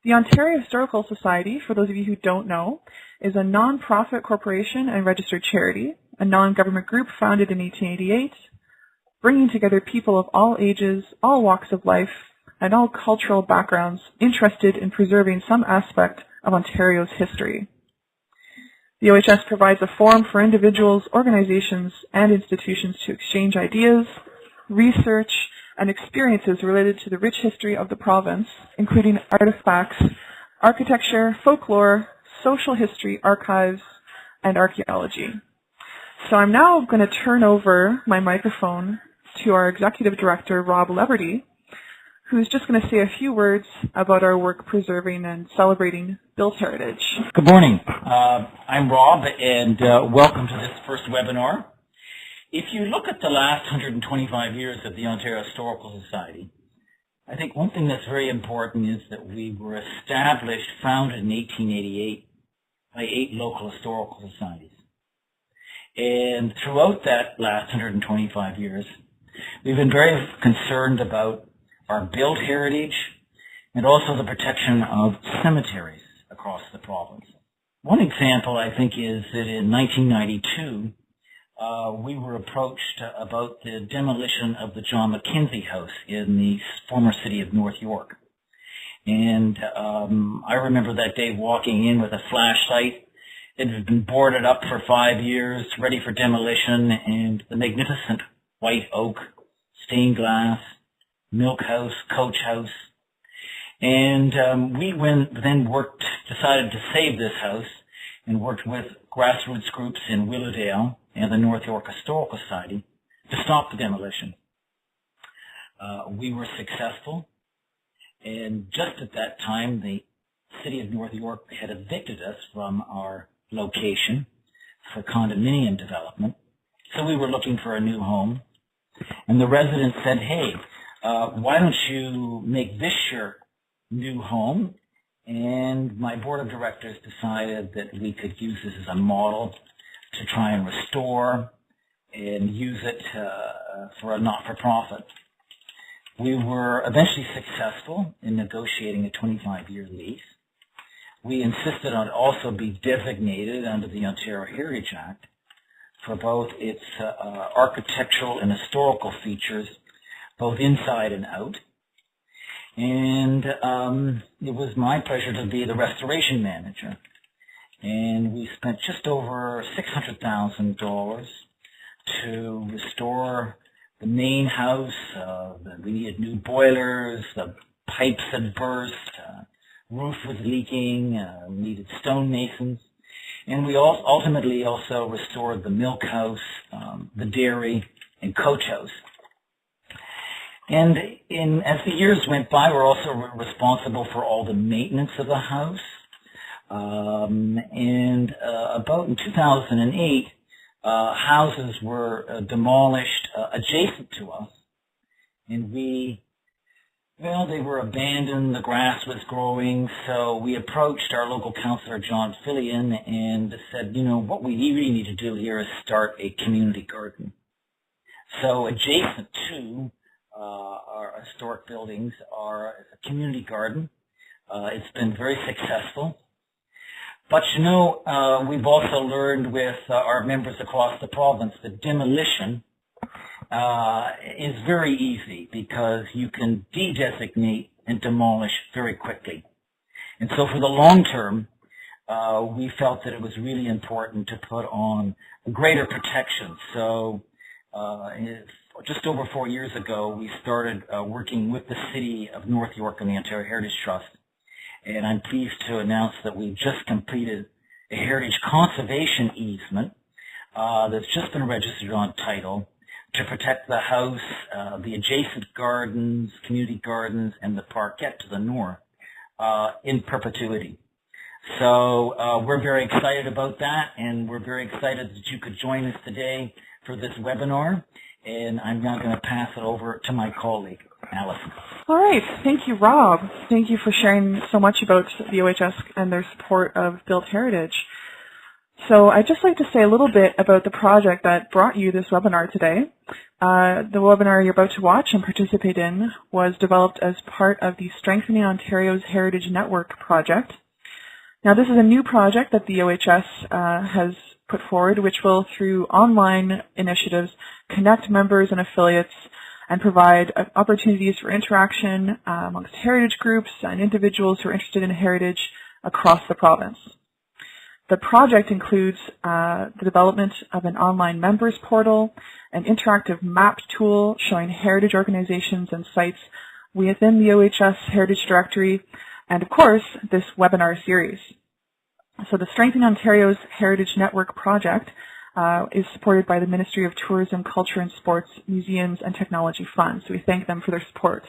The Ontario Historical Society, for those of you who don't know, is a non-profit corporation and registered charity, a non-government group founded in 1888, bringing together people of all ages, all walks of life, and all cultural backgrounds interested in preserving some aspect of Ontario's history. The OHS provides a forum for individuals, organizations, and institutions to exchange ideas, research, and experiences related to the rich history of the province, including artifacts, architecture, folklore, social history, archives, and archaeology. So I'm now going to turn over my microphone to our Executive Director, Rob Leverty, who's just going to say a few words about our work preserving and celebrating built heritage. Good morning. I'm Rob, and welcome to this first webinar. If you look at the last 125 years of the Ontario Historical Society, I think one thing that's very important is that we were established, founded in 1888 by 8 local historical societies. And throughout that last 125 years, we've been very concerned about our built heritage and also the protection of cemeteries across the province. One example, I think, is that in 1992, we were approached about the demolition of the John Mackenzie House in the former city of North York. And I remember that day walking in with a flashlight. It had been boarded up for 5 years, ready for demolition, and the magnificent white oak, stained glass, milk house, coach house. And we decided to save this house and worked with grassroots groups in Willowdale and the North York Historical Society to stop the demolition. We were successful, and just at that time, the city of North York had evicted us from our location for condominium development, so we were looking for a new home. And the residents said, hey, why don't you make this your new home? And my board of directors decided that we could use this as a model to try and restore and use it for a not-for-profit. We were eventually successful in negotiating a 25-year lease. We insisted on it also be designated under the Ontario Heritage Act for both its architectural and historical features, both inside and out. And it was my pleasure to be the restoration manager. And we spent just over $600,000 to restore the main house. We needed new boilers, the pipes had burst, roof was leaking, we needed stonemasons. And we ultimately also restored the milk house, the dairy, and coach house. And as the years went by, we're also responsible for all the maintenance of the house. About in 2008, houses were demolished adjacent to us, and they were abandoned, the grass was growing, so we approached our local councillor, John Fillion, and said, what we really need to do here is start a community garden. So adjacent to our historic buildings are a community garden. It's been very successful. But we've also learned with our members across the province that demolition is very easy because you can de-designate and demolish very quickly. And so for the long term, we felt that it was really important to put on greater protection. So just over 4 years ago, we started working with the City of North York and the Ontario Heritage Trust. And I'm pleased to announce that we just completed a heritage conservation easement that's just been registered on title to protect the house, the adjacent gardens, community gardens, and the parkette to the north in perpetuity. So we're very excited about that, and we're very excited that you could join us today for this webinar. And I'm now going to pass it over to my colleague, Alison. All right. Thank you, Rob. Thank you for sharing so much about the OHS and their support of built heritage. So I'd just like to say a little bit about the project that brought you this webinar today. The webinar you're about to watch and participate in was developed as part of the Strengthening Ontario's Heritage Network project. Now this is a new project that the OHS has put forward, which will, through online initiatives, connect members and affiliates and provide opportunities for interaction amongst heritage groups and individuals who are interested in heritage across the province. The project includes the development of an online members portal, an interactive map tool showing heritage organizations and sites within the OHS Heritage Directory, and of course, this webinar series. So the Strengthening Ontario's Heritage Network project is supported by the Ministry of Tourism, Culture and Sports, Museums and Technology Fund. So we thank them for their support.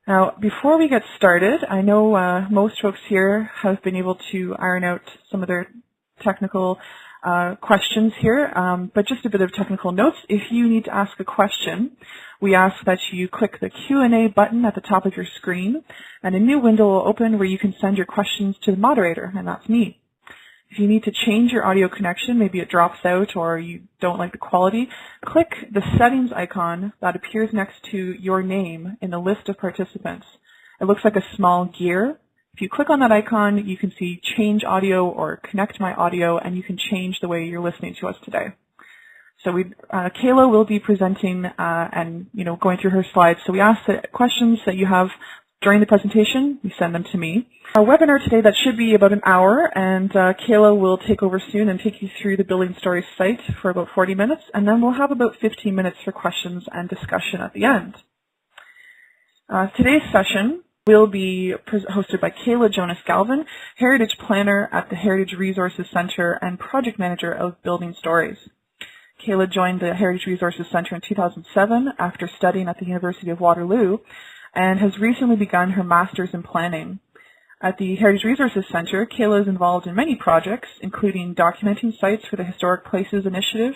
Now, before we get started, I know most folks here have been able to iron out some of their technical questions here, but just a bit of technical notes. If you need to ask a question, we ask that you click the Q&A button at the top of your screen, and a new window will open where you can send your questions to the moderator, and that's me. If you need to change your audio connection, maybe it drops out or you don't like the quality, click the settings icon that appears next to your name in the list of participants. It looks like a small gear. If you click on that icon, you can see change audio or connect my audio, and you can change the way you're listening to us today. So Kayla will be presenting and going through her slides. So we ask that questions that you have during the presentation, you send them to me. Our webinar today, that should be about an hour, and Kayla will take over soon and take you through the Building Stories site for about 40 minutes, and then we'll have about 15 minutes for questions and discussion at the end. Today's session will be hosted by Kayla Jonas-Galvin, Heritage Planner at the Heritage Resources Centre and Project Manager of Building Stories. Kayla joined the Heritage Resources Centre in 2007 after studying at the University of Waterloo, and has recently begun her Master's in Planning. At the Heritage Resources Centre, Kayla is involved in many projects, including documenting sites for the Historic Places Initiative,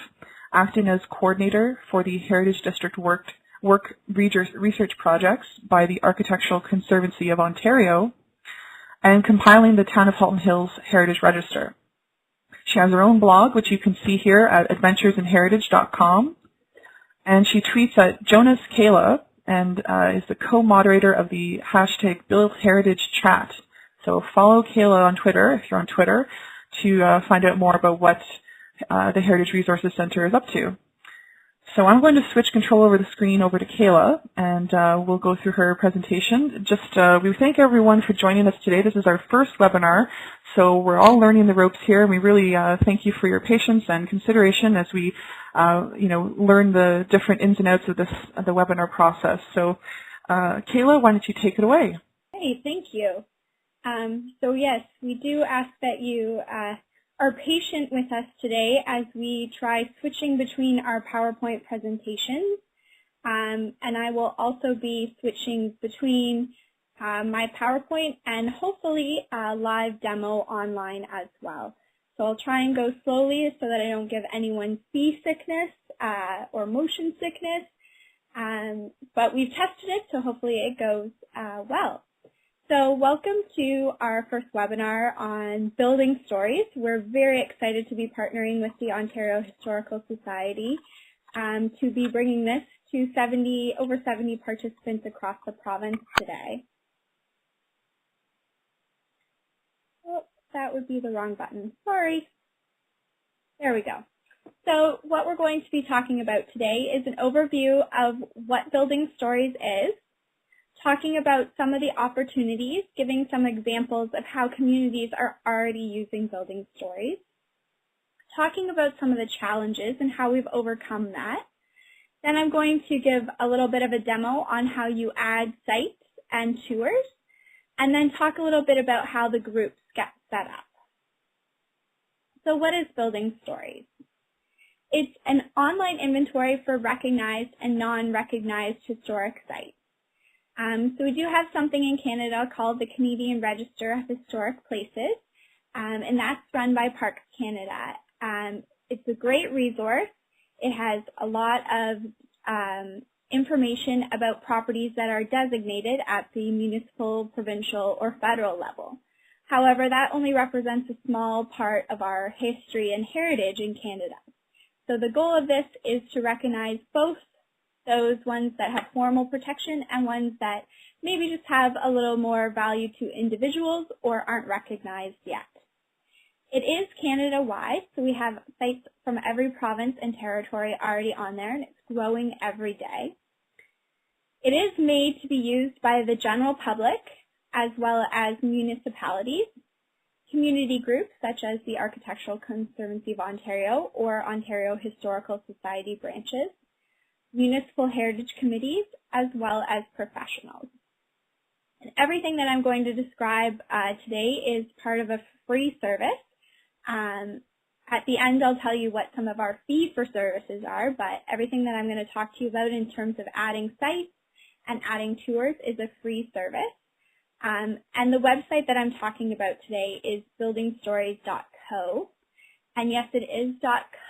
acting as coordinator for the Heritage District Work Research Projects by the Architectural Conservancy of Ontario, and compiling the Town of Halton Hills Heritage Register. She has her own blog, which you can see here at adventuresinheritage.com, and she tweets at JonasKayla, and is the co-moderator of the hashtag #BuildHeritageChat. So follow Kayla on Twitter, if you're on Twitter, to find out more about what the Heritage Resources Centre is up to. So I'm going to switch control over the screen over to Kayla, and we'll go through her presentation. We thank everyone for joining us today. This is our first webinar, so we're all learning the ropes here, and we really thank you for your patience and consideration as we learn the different ins and outs of the webinar process. So Kayla, why don't you take it away? Hey, thank you. So yes, we do ask that you are patient with us today as we try switching between our PowerPoint presentations. And I will also be switching between my PowerPoint and hopefully a live demo online as well. So I'll try and go slowly so that I don't give anyone seasickness or motion sickness. But we've tested it, so hopefully it goes well. So welcome to our first webinar on building stories. We're very excited to be partnering with the Ontario Historical Society to be bringing this to over 70 participants across the province today. Oh, that would be the wrong button. Sorry. There we go. So what we're going to be talking about today is an overview of what Building Stories is, talking about some of the opportunities, giving some examples of how communities are already using Building Stories, talking about some of the challenges and how we've overcome that. Then I'm going to give a little bit of a demo on how you add sites and tours, and then talk a little bit about how the groups get set up. So what is Building Stories? It's an online inventory for recognized and non-recognized historic sites. So we do have something in Canada called the Canadian Register of Historic Places, and that's run by Parks Canada. It's a great resource. It has a lot of information about properties that are designated at the municipal, provincial, or federal level. However, that only represents a small part of our history and heritage in Canada. So the goal of this is to recognize both those ones that have formal protection and ones that maybe just have a little more value to individuals or aren't recognized yet. It is Canada-wide, so we have sites from every province and territory already on there, and it's growing every day. It is made to be used by the general public as well as municipalities, community groups such as the Architectural Conservancy of Ontario or Ontario Historical Society branches, municipal heritage committees, as well as professionals. And everything that I'm going to describe today is part of a free service. At the end, I'll tell you what some of our fee-for-services are, but everything that I'm going to talk to you about in terms of adding sites and adding tours is a free service. And the website that I'm talking about today is buildingstories.co. And yes, it is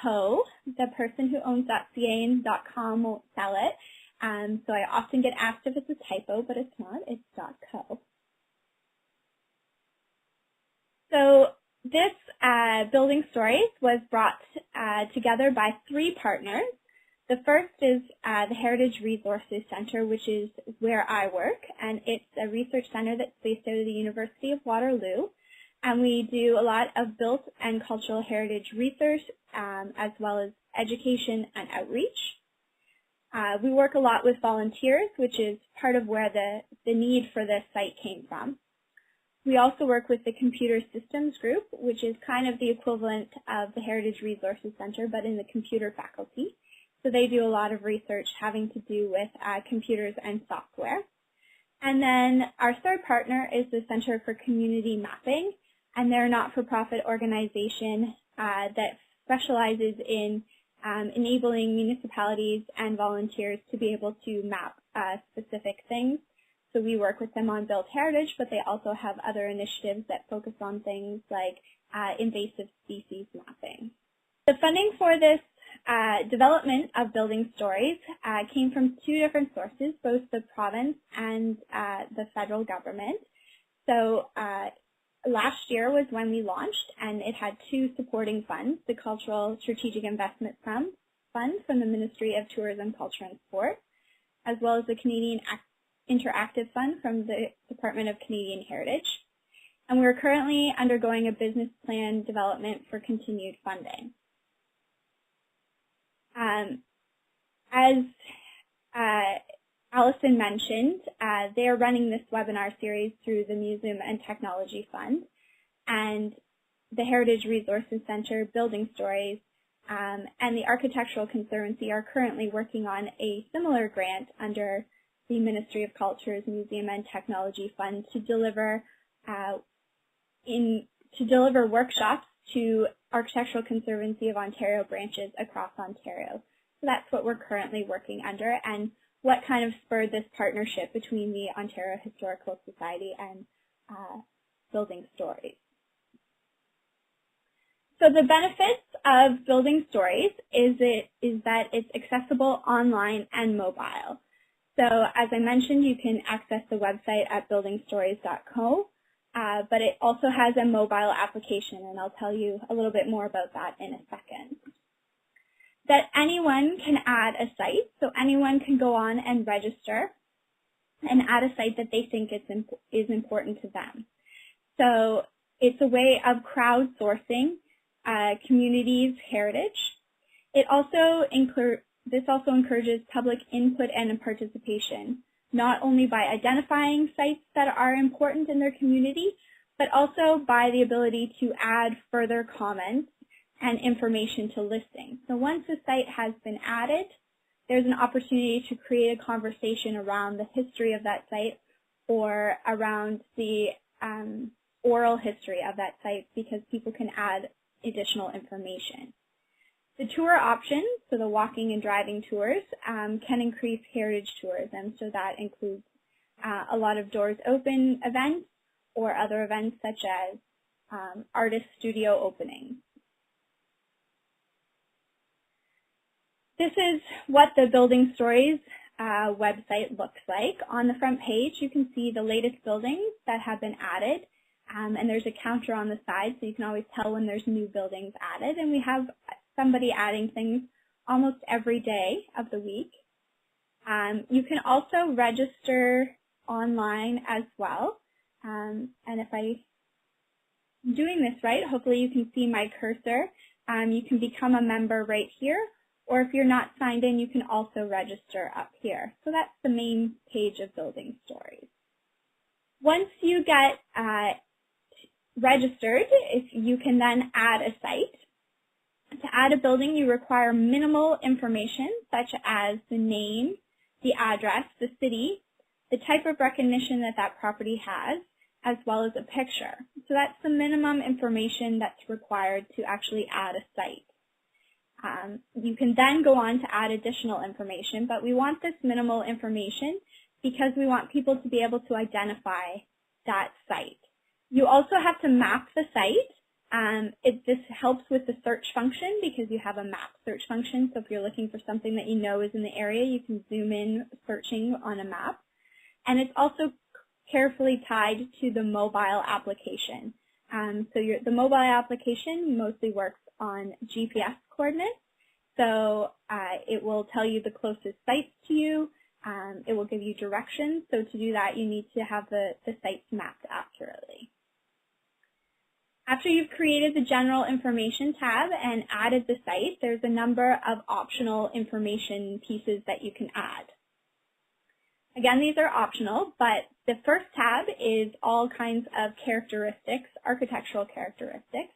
.co. The person who owns .ca and .com won't sell it. So I often get asked if it's a typo, but it's not. It's .co. So this Building Stories was brought together by 3 partners. The first is the Heritage Resources Center, which is where I work, and it's a research center that's based out of the University of Waterloo. And we do a lot of built and cultural heritage research, as well as education and outreach. We work a lot with volunteers, which is part of where the need for this site came from. We also work with the Computer Systems Group, which is kind of the equivalent of the Heritage Resources Center, but in the computer faculty. So they do a lot of research having to do with computers and software. And then our third partner is the Center for Community Mapping, and they're a not-for-profit organization that specializes in enabling municipalities and volunteers to be able to map specific things. So we work with them on built heritage, but they also have other initiatives that focus on things like invasive species mapping. The funding for this development of Building Stories came from 2 different sources, both the province and the federal government. So last year was when we launched, and it had 2 supporting funds, the Cultural Strategic Investment Fund from the Ministry of Tourism, Culture and Sport, as well as the Canadian Interactive Fund from the Department of Canadian Heritage. And we're currently undergoing a business plan development for continued funding. As Allison mentioned, they are running this webinar series through the Museum and Technology Fund, and the Heritage Resources Center, Building Stories, and the Architectural Conservancy are currently working on a similar grant under the Ministry of Culture's Museum and Technology Fund to deliver workshops to Architectural Conservancy of Ontario branches across Ontario. So that's what we're currently working under, and what kind of spurred this partnership between the Ontario Historical Society and Building Stories. So the benefits of Building Stories is that it's accessible online and mobile. So as I mentioned, you can access the website at buildingstories.co, but it also has a mobile application, and I'll tell you a little bit more about that in a second. That anyone can add a site, so anyone can go on and register and add a site that they think is important to them. So it's a way of crowdsourcing communities' heritage. This also encourages public input and participation, not only by identifying sites that are important in their community, but also by the ability to add further comments and information to listings. So once a site has been added, there's an opportunity to create a conversation around the history of that site or around the oral history of that site, because people can add additional information. The tour options, so the walking and driving tours, can increase heritage tourism, so that includes a lot of doors open events or other events such as artist studio openings. This is what the Building Stories website looks like. On the front page, you can see the latest buildings that have been added, and there's a counter on the side, so you can always tell when there's new buildings added. And we have somebody adding things almost every day of the week. You can also register online as well. And if I'm doing this right, hopefully you can see my cursor. You can become a member right here, or if you're not signed in, you can also register up here. So that's the main page of Building Stories. Once you get registered, you can then add a site. To add a building, you require minimal information, such as the name, the address, the city, the type of recognition that that property has, as well as a picture. So that's the minimum information that's required to actually add a site. You can then go on to add additional information, but we want this minimal information because we want people to be able to identify that site. You also have to map the site. This helps with the search function because you have a map search function. So if you're looking for something that you know is in the area, you can zoom in searching on a map. And it's also carefully tied to the mobile application. The mobile application mostly works on GPS coordinates. So it will tell you the closest sites to you. It will give you directions. So to do that, you need to have the sites mapped accurately. After you've created the General Information tab and added the site, there's a number of optional information pieces that you can add. Again, these are optional, but the first tab is all kinds of characteristics, architectural characteristics,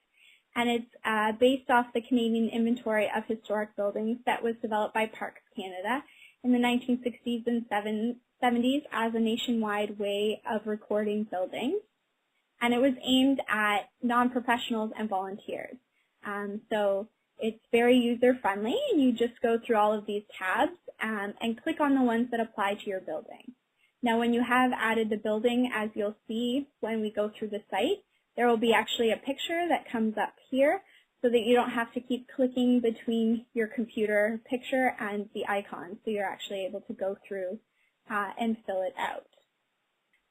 and it's based off the Canadian Inventory of Historic Buildings that was developed by Parks Canada in the 1960s and 70s as a nationwide way of recording buildings. And it was aimed at non-professionals and volunteers. So it's very user-friendly, and you just go through all of these tabs and click on the ones that apply to your building. Now, when you have added the building, as you'll see when we go through the site, there will be actually a picture that comes up here so that you don't have to keep clicking between your computer picture and the icon. So you're actually able to go through and fill it out.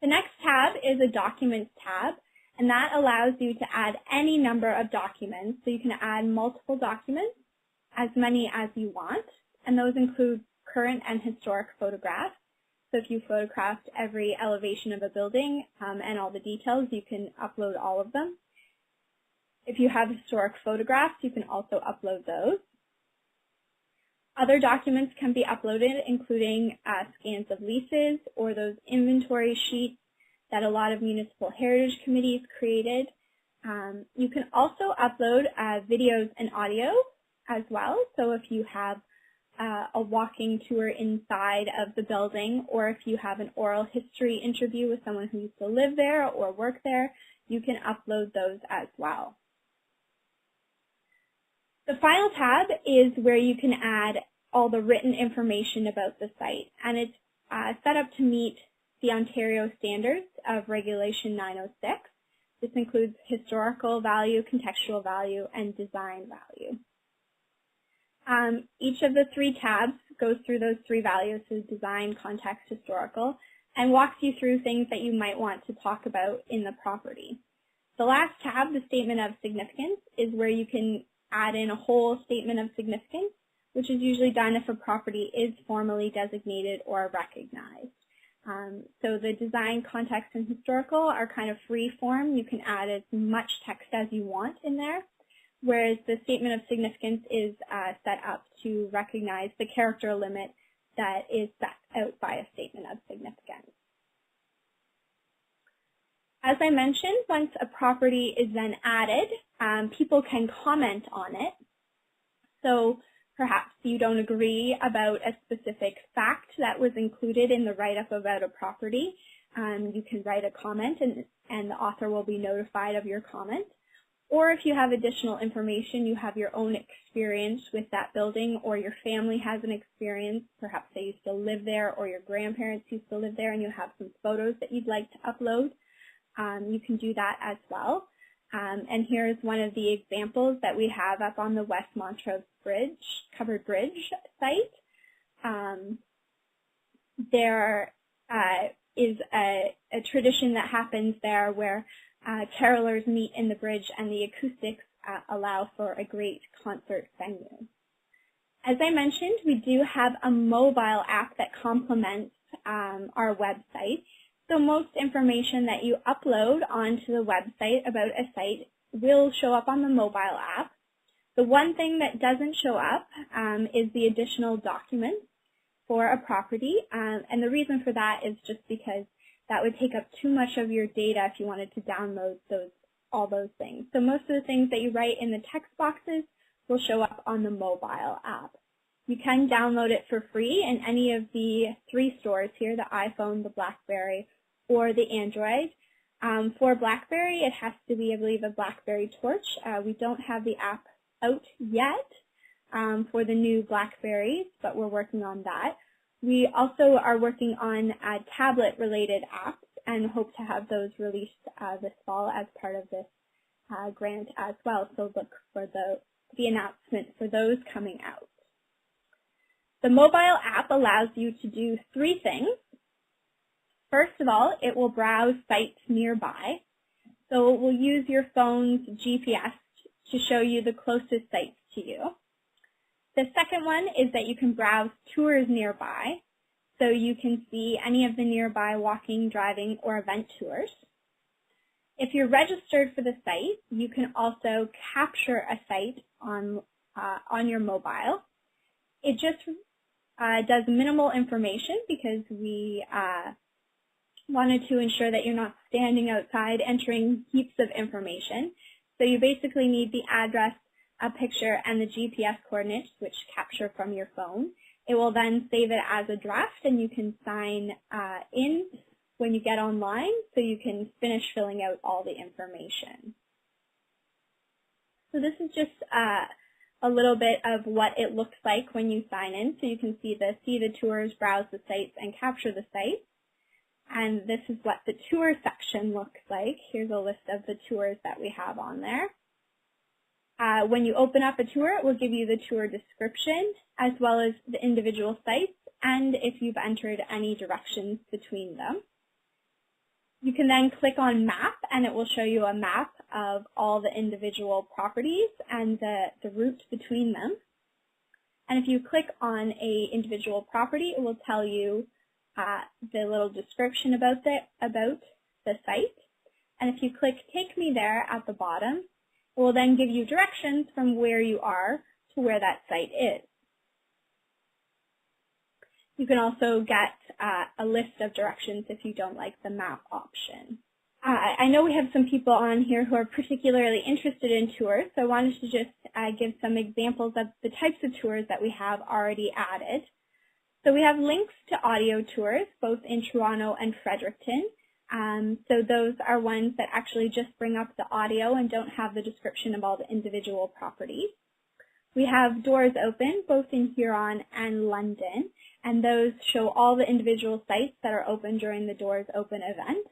The next tab is a Documents tab, and that allows you to add any number of documents. So you can add multiple documents, as many as you want, and those include current and historic photographs. So if you photographed every elevation of a building and all the details, you can upload all of them. If you have historic photographs, you can also upload those. Other documents can be uploaded, including scans of leases or those inventory sheets that a lot of municipal heritage committees created. You can also upload videos and audio as well. So if you have a walking tour inside of the building, or if you have an oral history interview with someone who used to live there or work there, you can upload those as well. The final tab is where you can add all the written information about the site, and it's set up to meet the Ontario standards of Regulation 906. This includes historical value, contextual value, and design value. Each of the three tabs goes through those three values, so design, context, historical, and walks you through things that you might want to talk about in the property. The last tab, the Statement of Significance, is where you can add in a whole statement of significance, which is usually done if a property is formally designated or recognized. So the design, context, and historical are kind of free form. You can add as much text as you want in there, whereas the statement of significance is set up to recognize the character limit that is set out by a statement of significance. As I mentioned, once a property is then added, people can comment on it. So perhaps you don't agree about a specific fact that was included in the write-up about a property. You can write a comment and the author will be notified of your comment. Or if you have additional information, you have your own experience with that building, or your family has an experience, perhaps they used to live there or your grandparents used to live there and you have some photos that you'd like to upload, you can do that as well. And here's one of the examples that we have up on the West Montrose Bridge, Covered Bridge site. There is a tradition that happens there where carolers meet in the bridge, and the acoustics allow for a great concert venue. As I mentioned, we do have a mobile app that complements our website. So most information that you upload onto the website about a site will show up on the mobile app. The one thing that doesn't show up is the additional documents for a property, and the reason for that is just because that would take up too much of your data if you wanted to download all those things. So most of the things that you write in the text boxes will show up on the mobile app. You can download it for free in any of the 3 stores here, the iPhone, the BlackBerry, or the Android. For BlackBerry, it has to be, I believe, a BlackBerry Torch. We don't have the app out yet for the new BlackBerries, but we're working on that. We also are working on tablet-related apps and hope to have those released this fall as part of this grant as well. So look for the announcement for those coming out. The mobile app allows you to do 3 things. First of all, it will browse sites nearby. So it will use your phone's GPS to show you the closest sites to you. The second one is that you can browse tours nearby, so you can see any of the nearby walking, driving, or event tours. If you're registered for the site, you can also capture a site on your mobile. It just does minimal information because we wanted to ensure that you're not standing outside entering heaps of information. So you basically need the address, a picture, and the GPS coordinates, which capture from your phone. It will then save it as a draft, and you can sign in when you get online, so you can finish filling out all the information. So this is just a little bit of what it looks like when you sign in. So you can see the tours, browse the sites, and capture the sites. And this is what the tour section looks like. Here's a list of the tours that we have on there. When you open up a tour, it will give you the tour description as well as the individual sites and if you've entered any directions between them. You can then click on Map, and it will show you a map of all the individual properties and the route between them. And if you click on an individual property, it will tell you the little description about the site. And if you click Take Me There at the bottom, it will then give you directions from where you are to where that site is. You can also get a list of directions if you don't like the map option. I know we have some people on here who are particularly interested in tours, so I wanted to just give some examples of the types of tours that we have already added. So we have links to audio tours, both in Toronto and Fredericton. So those are ones that actually just bring up the audio and don't have the description of all the individual properties. We have Doors Open, both in Huron and London, and those show all the individual sites that are open during the Doors Open event.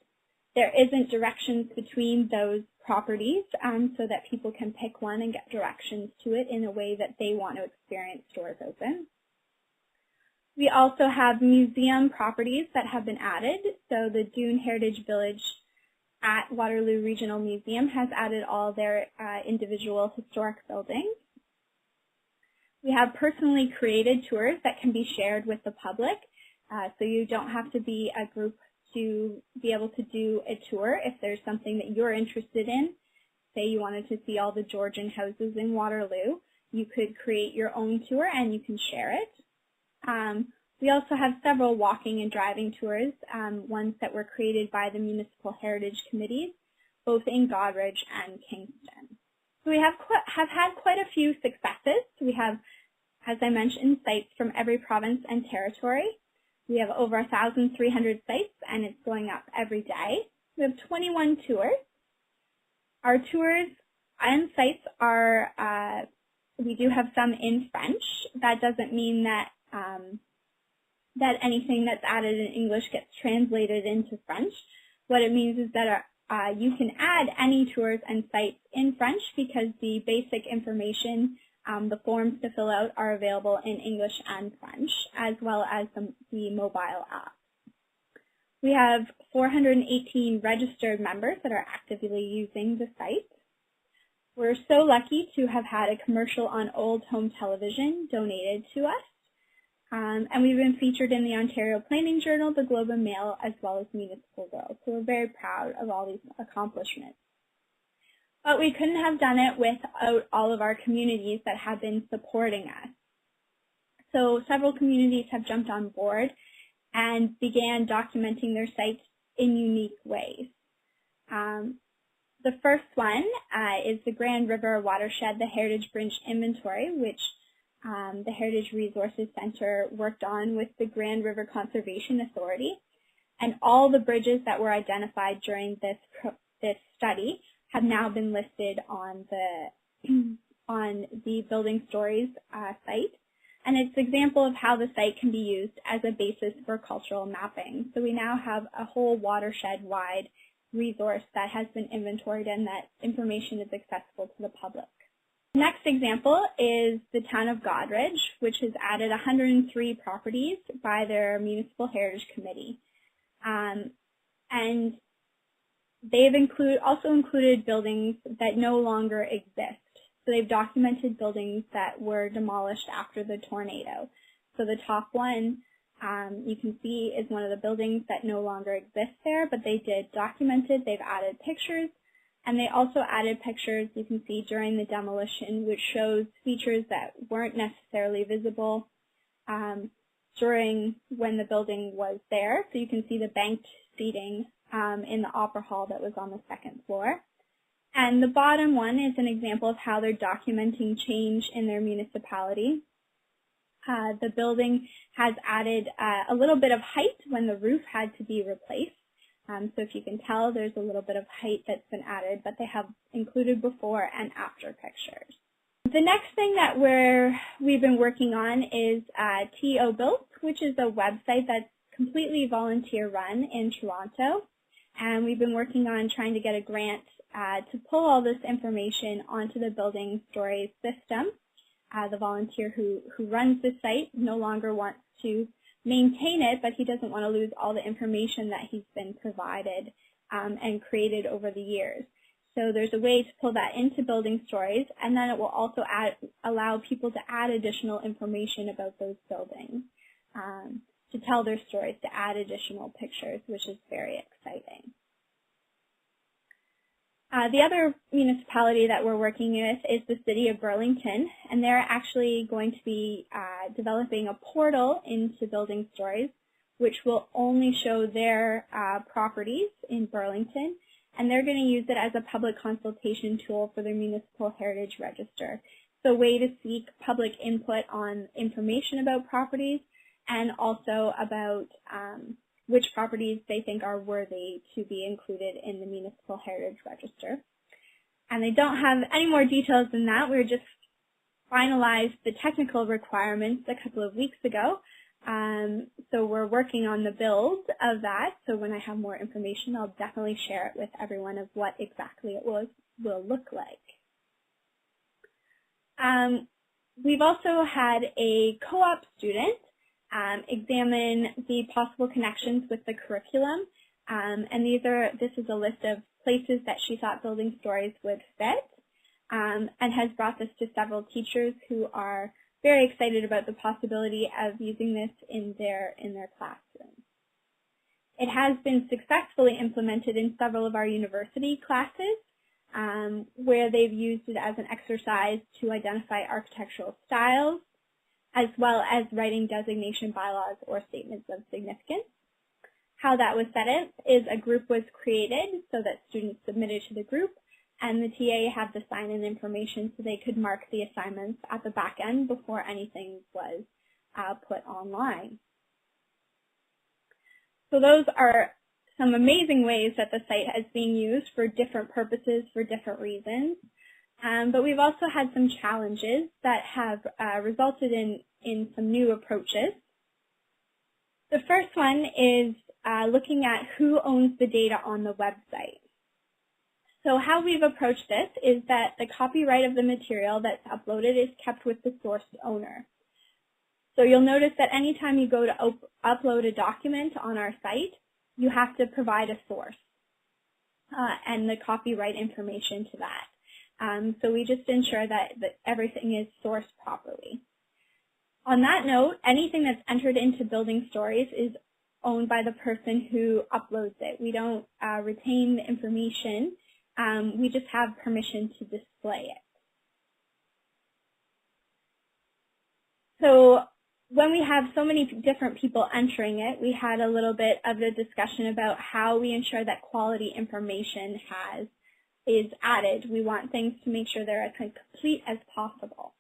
There isn't directions between those properties, so that people can pick one and get directions to it in a way that they want to experience Doors Open. We also have museum properties that have been added. So the Dune Heritage Village at Waterloo Regional Museum has added all their individual historic buildings. We have personally created tours that can be shared with the public. So you don't have to be a group to be able to do a tour. If there's something that you're interested in, say you wanted to see all the Georgian houses in Waterloo, you could create your own tour and you can share it. We also have several walking and driving tours, ones that were created by the Municipal Heritage Committees, both in Goderich and Kingston. So we have had quite a few successes. We have, as I mentioned, sites from every province and territory. We have over 1,300 sites, and it's going up every day. We have 21 tours. Our tours and sites are, we do have some in French. That doesn't mean that that anything that's added in English gets translated into French. What it means is that you can add any tours and sites in French because the basic information, the forms to fill out are available in English and French, as well as the mobile app. We have 418 registered members that are actively using the site. We're so lucky to have had a commercial on old home television donated to us. And we've been featured in the Ontario Planning Journal, the Globe and Mail, as well as Municipal World. So we're very proud of all these accomplishments. But we couldn't have done it without all of our communities that have been supporting us. So several communities have jumped on board and began documenting their sites in unique ways. The first one is the Grand River Watershed, the Heritage Bridge Inventory, which the Heritage Resources Center worked on with the Grand River Conservation Authority. And all the bridges that were identified during this study have now been listed on the Building Stories site. And it's an example of how the site can be used as a basis for cultural mapping. So we now have a whole watershed-wide resource that has been inventoried and that information is accessible to the public. The next example is the town of Godrich, which has added 103 properties by their Municipal Heritage Committee. And they've also included buildings that no longer exist. So they've documented buildings that were demolished after the tornado. So the top one you can see is one of the buildings that no longer exists there, but they did document it. They've added pictures, and they also added pictures you can see during the demolition, which shows features that weren't necessarily visible during when the building was there. So you can see the banked seating in the Opera Hall that was on the second floor. And the bottom one is an example of how they're documenting change in their municipality. The building has added a little bit of height when the roof had to be replaced. So if you can tell, there's a little bit of height that's been added, but they have included before and after pictures. The next thing that we've been working on is TO Built, which is a website that's completely volunteer run in Toronto. And we've been working on trying to get a grant to pull all this information onto the Building Stories system. The volunteer who runs the site no longer wants to maintain it, but he doesn't want to lose all the information that he's been provided and created over the years. So there's a way to pull that into Building Stories, and then it will also allow people to add additional information about those buildings, to tell their stories, to add additional pictures, which is very exciting. The other municipality that we're working with is the City of Burlington, and they're actually going to be developing a portal into Building Stories, which will only show their properties in Burlington, and they're going to use it as a public consultation tool for their Municipal Heritage Register. So a way to seek public input on information about properties and also about which properties they think are worthy to be included in the Municipal Heritage Register. And they don't have any more details than that. We just finalized the technical requirements a couple of weeks ago. So we're working on the build of that. So when I have more information, I'll definitely share it with everyone of what exactly it will look like. We've also had a co-op student examine the possible connections with the curriculum, and this is a list of places that she thought Building Stories would fit, and has brought this to several teachers who are very excited about the possibility of using this in their classrooms. It has been successfully implemented in several of our university classes, where they've used it as an exercise to identify architectural styles, as well as writing designation bylaws or statements of significance. How that was set up is a group was created so that students submitted to the group, and the TA had the sign-in information so they could mark the assignments at the back end before anything was put online. So those are some amazing ways that the site is being used for different purposes for different reasons. But we've also had some challenges that have resulted in some new approaches. The first one is looking at who owns the data on the website. So how we've approached this is that the copyright of the material that's uploaded is kept with the source owner. So you'll notice that anytime you go to upload a document on our site, you have to provide a source and the copyright information to that. So we just ensure that everything is sourced properly. On that note, anything that's entered into Building Stories is owned by the person who uploads it. We don't retain the information. We just have permission to display it. So when we have so many different people entering it, we had a little bit of a discussion about how we ensure that quality information is added. We want things to make sure they're as complete as possible.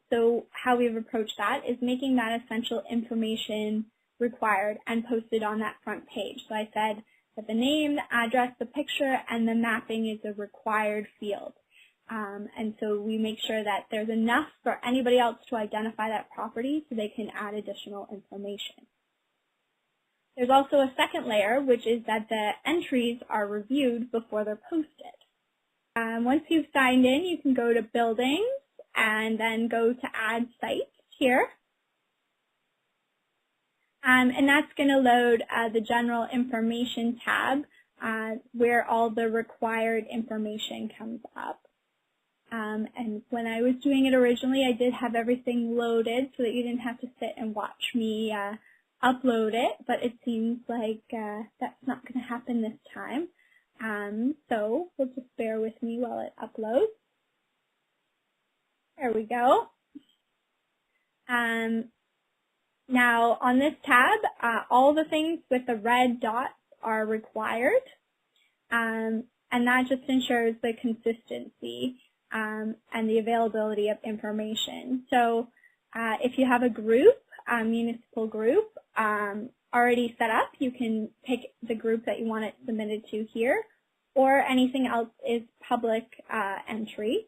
So how we've approached that is making that essential information required and posted on that front page. So I said that the name, the address, the picture, and the mapping is a required field. And so we make sure that there's enough for anybody else to identify that property so they can add additional information. There's also a second layer, which is that the entries are reviewed before they're posted. Once you've signed in, you can go to Buildings and then go to Add Sites here. And that's going to load the General Information tab where all the required information comes up. And when I was doing it originally, I did have everything loaded so that you didn't have to sit and watch me upload it, but it seems like that's not going to happen this time. So we'll just bear with me while it uploads. There we go. Now on this tab, all the things with the red dots are required, and that just ensures the consistency and the availability of information. So if you have a group, a municipal group already set up, you can pick the group that you want it submitted to here, or anything else is public entry.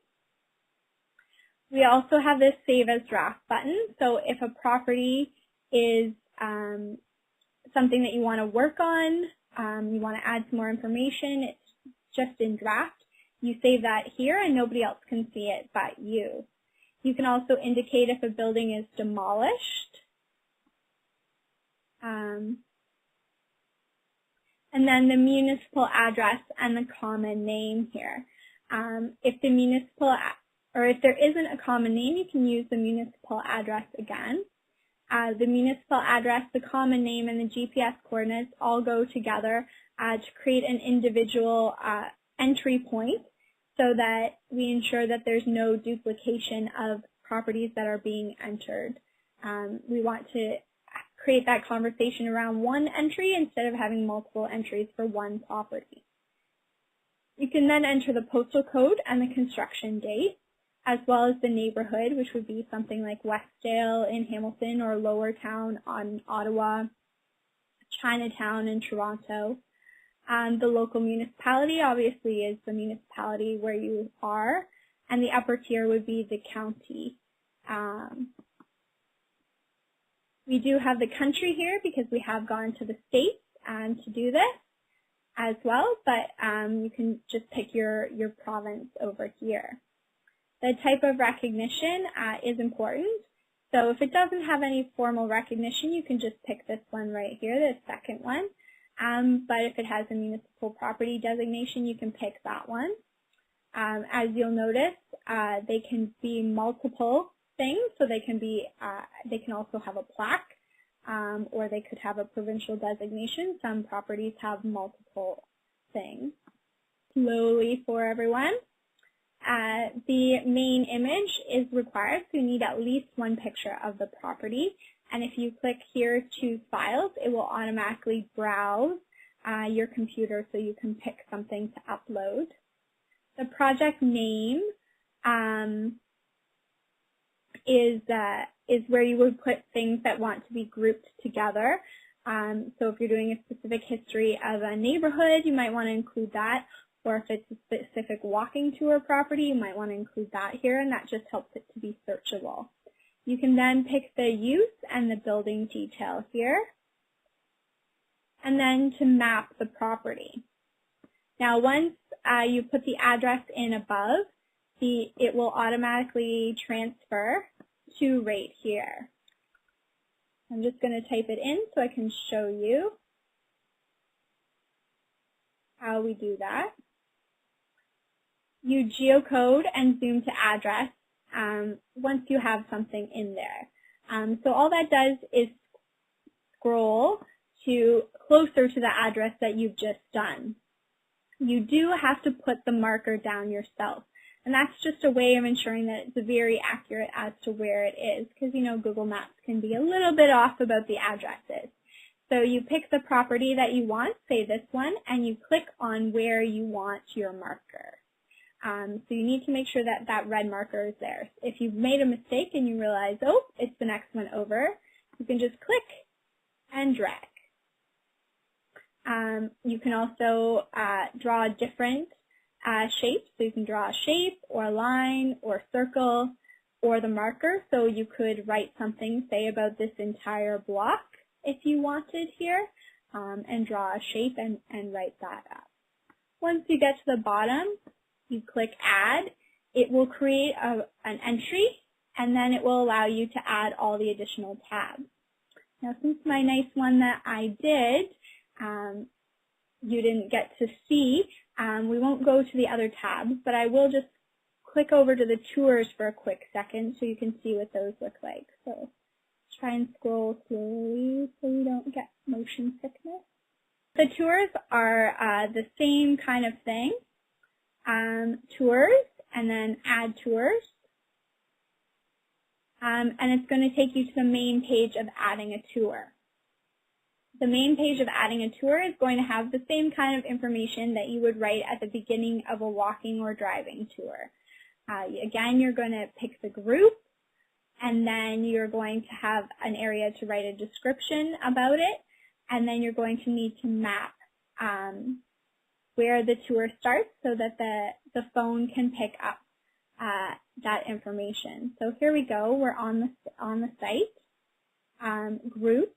We also have this Save as Draft button, so if a property is something that you want to work on, you want to add some more information, it's just in draft, you save that here and nobody else can see it but you. You can also indicate if a building is demolished. And then the municipal address and the common name here. If the municipal, or if there isn't a common name, you can use the municipal address again. The municipal address, the common name, and the GPS coordinates all go together to create an individual entry point so that we ensure that there's no duplication of properties that are being entered. We want to create that conversation around one entry instead of having multiple entries for one property. You can then enter the postal code and the construction date, as well as the neighborhood, which would be something like Westdale in Hamilton or Lower Town on Ottawa, Chinatown in Toronto. The local municipality obviously is the municipality where you are, and the upper tier would be the county. We do have the country here because we have gone to the states to do this as well, but you can just pick your province over here. The type of recognition is important. So if it doesn't have any formal recognition, you can just pick this one right here, the second one. But if it has a municipal property designation, you can pick that one. As you'll notice, they can be multiple things. So they can also have a plaque, or they could have a provincial designation. Some properties have multiple things. Slowly for everyone. The main image is required, so you need at least one picture of the property. And if you click here, Choose Files, it will automatically browse your computer so you can pick something to upload. The project name is where you would put things that want to be grouped together. So if you're doing a specific history of a neighborhood, you might want to include that. Or if it's a specific walking tour property, you might want to include that here, and that just helps it to be searchable. You can then pick the use and the building detail here, and then to map the property. Now once you put the address in above, it will automatically transfer to right here. I'm just going to type it in so I can show you. how we do that. You geocode and zoom to address once you have something in there. So all that does is scroll to closer to the address that you've just done. You do have to put the marker down yourself. And that's just a way of ensuring that it's very accurate as to where it is, because you know Google Maps can be a little bit off about the addresses. So you pick the property that you want, say this one, and you click on where you want your marker. So you need to make sure that that red marker is there. If you've made a mistake and you realize, oh, it's the next one over, you can just click and drag. You can also draw different shapes. So you can draw a shape or a line or a circle or the marker. So you could write something, say, about this entire block if you wanted here, and draw a shape and write that up. Once you get to the bottom, you click Add. It will create an entry, and then it will allow you to add all the additional tabs. Now, since my nice one that I did, you didn't get to see, we won't go to the other tabs, but I will just click over to the tours for a quick second so you can see what those look like. So try and scroll slowly so you don't get motion sickness. The tours are the same kind of thing. Tours, and then add tours. And it's going to take you to the main page of adding a tour. The main page of adding a tour is going to have the same kind of information that you would write at the beginning of a walking or driving tour. Again, you're going to pick the group, and then you're going to have an area to write a description about it, and then you're going to need to map where the tour starts so that the phone can pick up that information. So here we go. We're on the site. Group,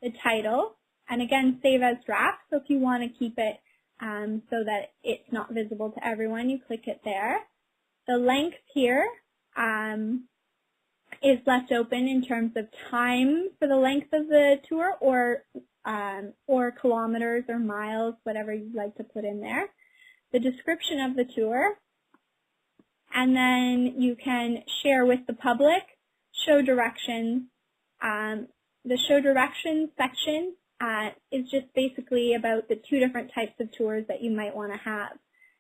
the title, and again, save as draft. So if you want to keep it so that it's not visible to everyone, you click it there. The length here is left open in terms of time for the length of the tour, or kilometers or miles, whatever you'd like to put in there. The description of the tour, and then you can share with the public, show directions. The show directions section is just basically about the two different types of tours that you might want to have.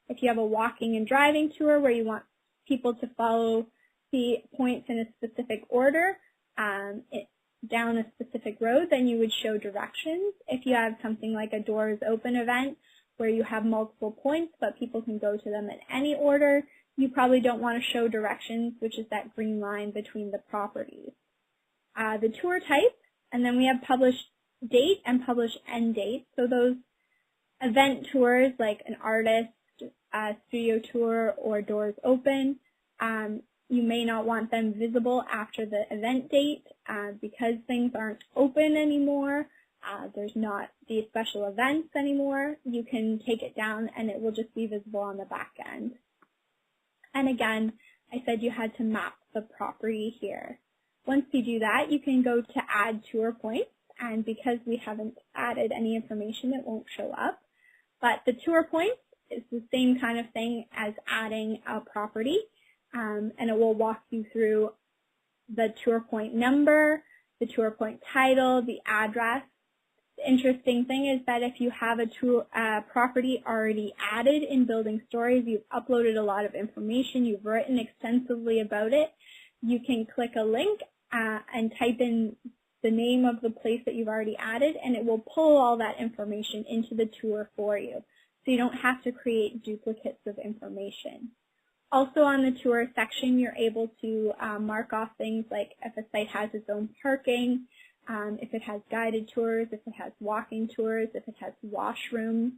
If you have a walking and driving tour where you want people to follow the points in a specific order, down a specific road, then you would show directions. If you have something like a doors open event where you have multiple points but people can go to them in any order, you probably don't want to show directions, which is that green line between the properties. The tour type, and then we have publish date and publish end date. So those event tours like an artist, studio tour, or doors open, you may not want them visible after the event date because things aren't open anymore. There's not these special events anymore. You can take it down and it will just be visible on the back end. And again, I said you had to map the property here. Once you do that, you can go to add tour points, and because we haven't added any information, it won't show up. But the tour points is the same kind of thing as adding a property. And it will walk you through the tour point number, the tour point title, the address. The interesting thing is that if you have a property already added in Building Stories, you've uploaded a lot of information, you've written extensively about it, you can click a link and type in the name of the place that you've already added, and it will pull all that information into the tour for you. So you don't have to create duplicates of information. Also on the tour section, you're able to mark off things like if a site has its own parking, if it has guided tours, if it has walking tours, if it has washrooms,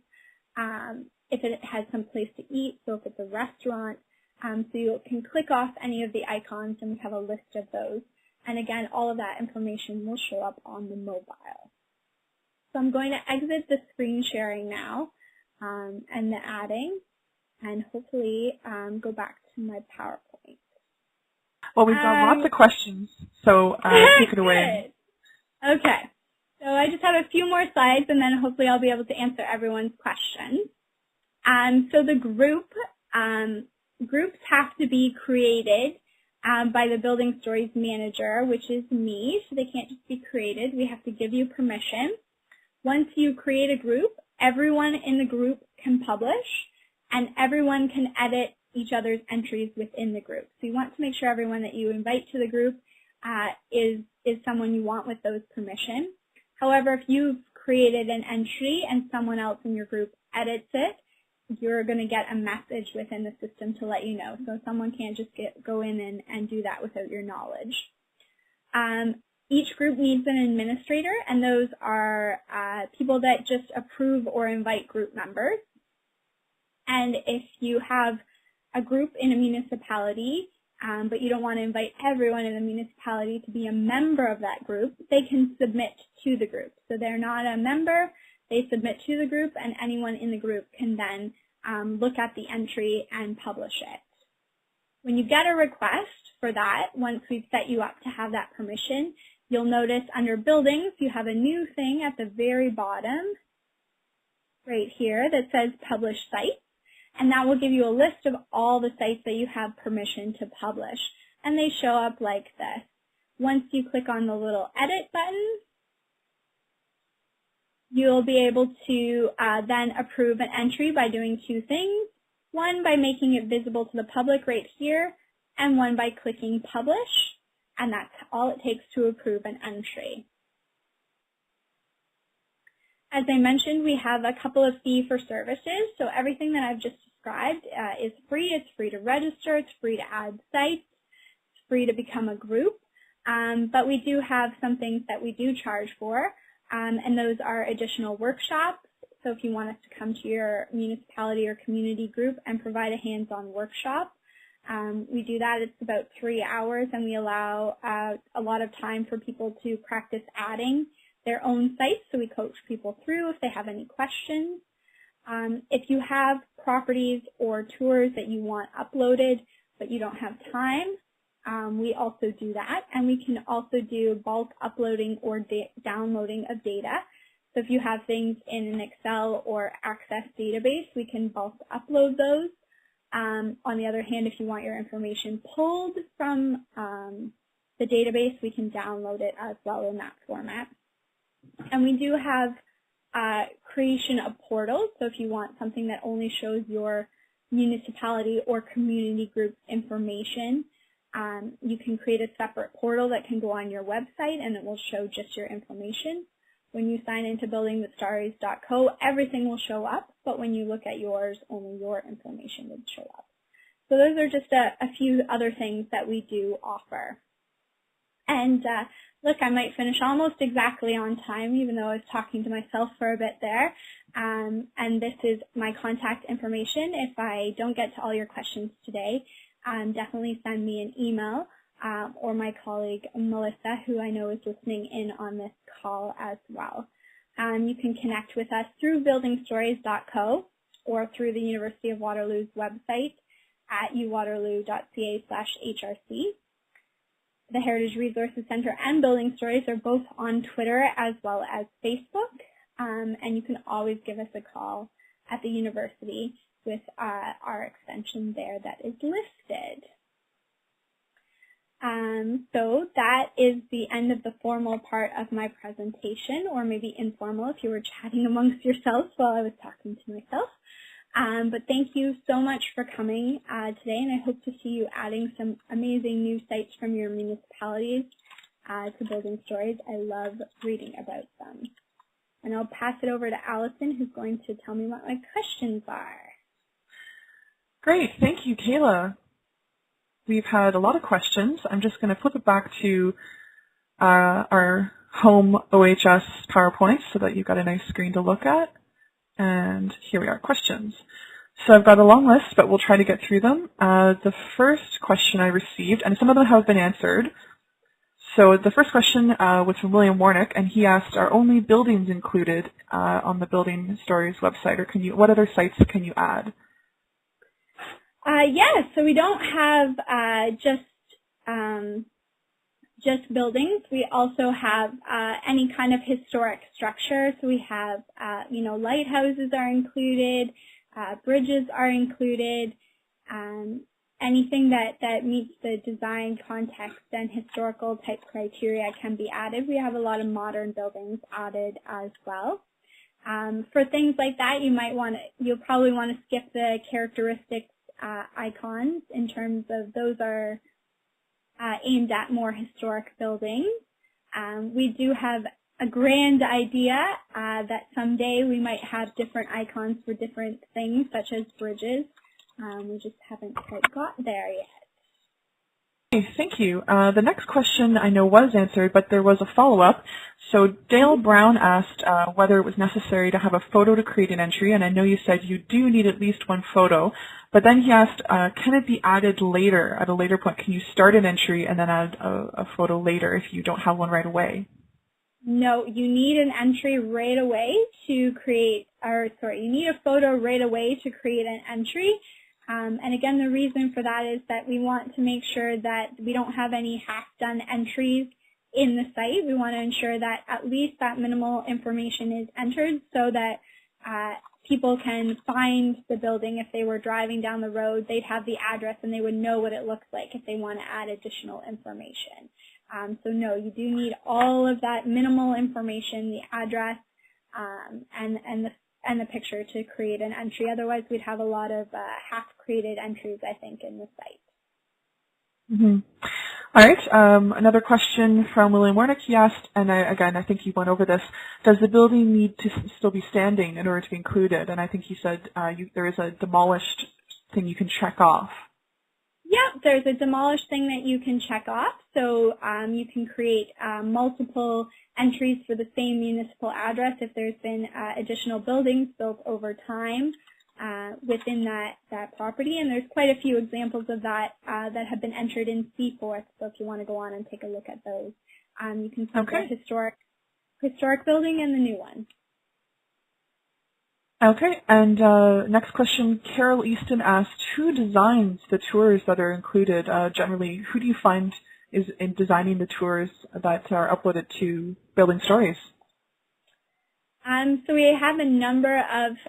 if it has some place to eat, so if it's a restaurant. So you can click off any of the icons and we have a list of those. And again, all of that information will show up on the mobile. So I'm going to exit the screen sharing now and the adding, and hopefully go back to my PowerPoint. Well, we've got lots of questions, so take it away. Okay. So I just have a few more slides, and then hopefully I'll be able to answer everyone's questions. So the groups have to be created by the Building Stories manager, which is me, so they can't just be created. We have to give you permission. Once you create a group, everyone in the group can publish, and everyone can edit each other's entries within the group. So you want to make sure everyone that you invite to the group is someone you want with those permission. However, if you've created an entry and someone else in your group edits it, you're going to get a message within the system to let you know. So someone can't just go in and do that without your knowledge. Each group needs an administrator, and those are people that just approve or invite group members. And if you have a group in a municipality, but you don't want to invite everyone in the municipality to be a member of that group, they can submit to the group. So they're not a member, they submit to the group, and anyone in the group can then look at the entry and publish it. When you get a request for that, once we've set you up to have that permission, you'll notice under buildings, you have a new thing at the very bottom, right here, that says publish sites. And that will give you a list of all the sites that you have permission to publish. And they show up like this. Once you click on the little edit button, you'll be able to then approve an entry by doing two things. One, by making it visible to the public right here, and one by clicking publish. And that's all it takes to approve an entry. As I mentioned, we have a couple of fee-for-services, so everything that I've just described is free. It's free to register, it's free to add sites, it's free to become a group, but we do have some things that we do charge for, and those are additional workshops. So if you want us to come to your municipality or community group and provide a hands-on workshop, we do that. It's about 3 hours, and we allow a lot of time for people to practice adding their own sites, so we coach people through if they have any questions. If you have properties or tours that you want uploaded but you don't have time, we also do that, and we can also do bulk uploading or downloading of data. So if you have things in an Excel or Access database, we can bulk upload those. On the other hand, if you want your information pulled from the database, we can download it as well in that format. And we do have creation of portals, so if you want something that only shows your municipality or community group information, you can create a separate portal that can go on your website, and it will show just your information. When you sign into buildingthestories.co, everything will show up, but when you look at yours, only your information would show up. So those are just a few other things that we do offer. And look, I might finish almost exactly on time, even though I was talking to myself for a bit there. And this is my contact information. If I don't get to all your questions today, definitely send me an email, or my colleague Melissa, who I know is listening in on this call as well. You can connect with us through buildingstories.co or through the University of Waterloo's website at uwaterloo.ca/HRC. The Heritage Resources Center and Building Stories are both on Twitter as well as Facebook, and you can always give us a call at the university with our extension there that is listed. So that is the end of the formal part of my presentation, or maybe informal if you were chatting amongst yourselves while I was talking to myself. But thank you so much for coming today, and I hope to see you adding some amazing new sites from your municipalities to Building Stories. I love reading about them. And I'll pass it over to Allison, who's going to tell me what my questions are. Great. Thank you, Kayla. We've had a lot of questions. I'm just going to flip it back to our home OHS PowerPoint so that you've got a nice screen to look at. And here we are, questions. So I've got a long list, but we'll try to get through them. The first question I received, and some of them have been answered. So the first question was from William Warnick, and he asked, are only buildings included on the Building Stories website, or what other sites can you add? Yes, so we don't have just buildings. We also have any kind of historic structure. So we have, lighthouses are included, bridges are included, anything that meets the design context and historical type criteria can be added. We have a lot of modern buildings added as well. For things like that, you'll probably want to skip the characteristics icons in terms of those are aimed at more historic buildings. We do have a grand idea that someday we might have different icons for different things, such as bridges. We just haven't quite got there yet. Okay, thank you. The next question I know was answered, but there was a follow-up. So Dale Brown asked whether it was necessary to have a photo to create an entry, and I know you said you do need at least one photo, but then he asked, can it be added later, at a later point? Can you start an entry and then add a photo later if you don't have one right away? No, you need an entry right away to create, you need a photo right away to create an entry. And again, the reason for that is that we want to make sure that we don't have any half-done entries in the site. We want to ensure that at least that minimal information is entered so that people can find the building. If they were driving down the road, they'd have the address and they would know what it looks like if they want to add additional information. So no, you do need all of that minimal information, the address, and the picture to create an entry. Otherwise, we'd have a lot of half-created entries, I think, in the site. Mm-hmm. All right. Another question from William Wernick. He asked, and I think he went over this, does the building need to still be standing in order to be included? And I think he said there is a demolished thing you can check off. Yeah, there's a demolished thing that you can check off. So you can create multiple entries for the same municipal address if there's been additional buildings built over time within that property. And there's quite a few examples of that that have been entered in C4. So if you want to go on and take a look at those, you can see the historic building and the new one. Okay, and next question, Carol Easton asked, who designs the tours that are included? Generally, who do you find is in designing the tours that are uploaded to Building Stories? So we have a number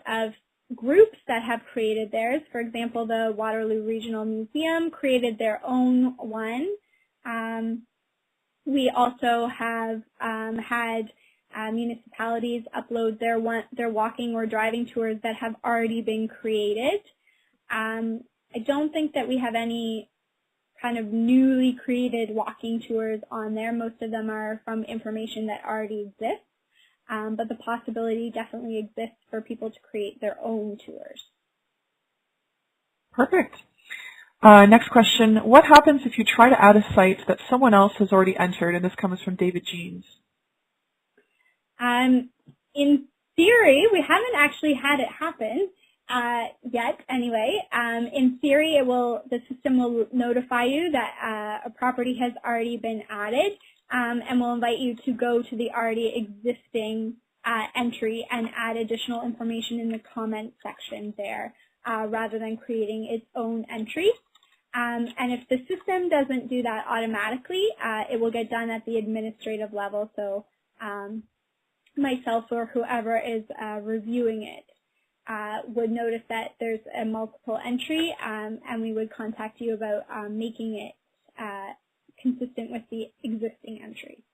of groups that have created theirs. For example, the Waterloo Regional Museum created their own one. We also have had municipalities upload their walking or driving tours that have already been created. I don't think that we have any kind of newly created walking tours on there. Most of them are from information that already exists, but the possibility definitely exists for people to create their own tours. Perfect. Next question, what happens if you try to add a site that someone else has already entered? And this comes from David Jeans. In theory, we haven't actually had it happen yet. Anyway, in theory, the system will notify you that a property has already been added, and will invite you to go to the already existing entry and add additional information in the comment section there, rather than creating its own entry. And if the system doesn't do that automatically, it will get done at the administrative level. So myself or whoever is reviewing it would notice that there's a multiple entry, and we would contact you about making it consistent with the existing entry.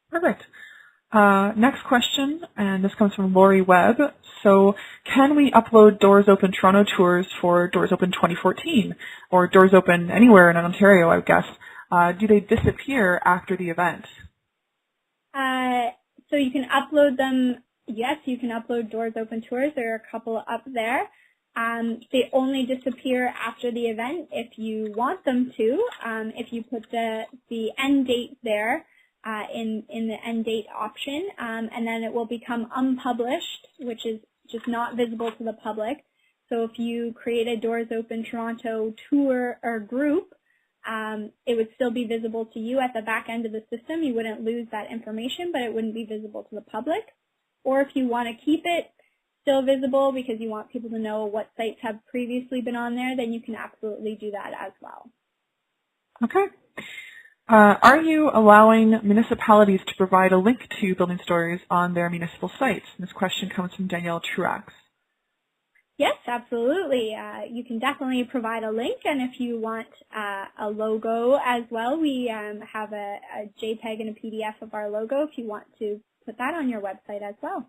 Perfect. Next question, and this comes from Lori Webb. So can we upload Doors Open Toronto tours for Doors Open 2014 or Doors Open anywhere in Ontario, I guess? Do they disappear after the event? So you can upload them. Yes, you can upload Doors Open tours. There are a couple up there. They only disappear after the event if you want them to. If you put the end date there in the end date option, and then it will become unpublished, which is just not visible to the public. So if you create a Doors Open Toronto tour or group, it would still be visible to you at the back end of the system. You wouldn't lose that information, but it wouldn't be visible to the public. Or if you want to keep it still visible because you want people to know what sites have previously been on there, then you can absolutely do that as well. Okay. Are you allowing municipalities to provide a link to building stories on their municipal sites? And this question comes from Danielle Truax. Yes, absolutely. You can definitely provide a link, and if you want a logo as well, we have a JPEG and a PDF of our logo if you want to put that on your website as well.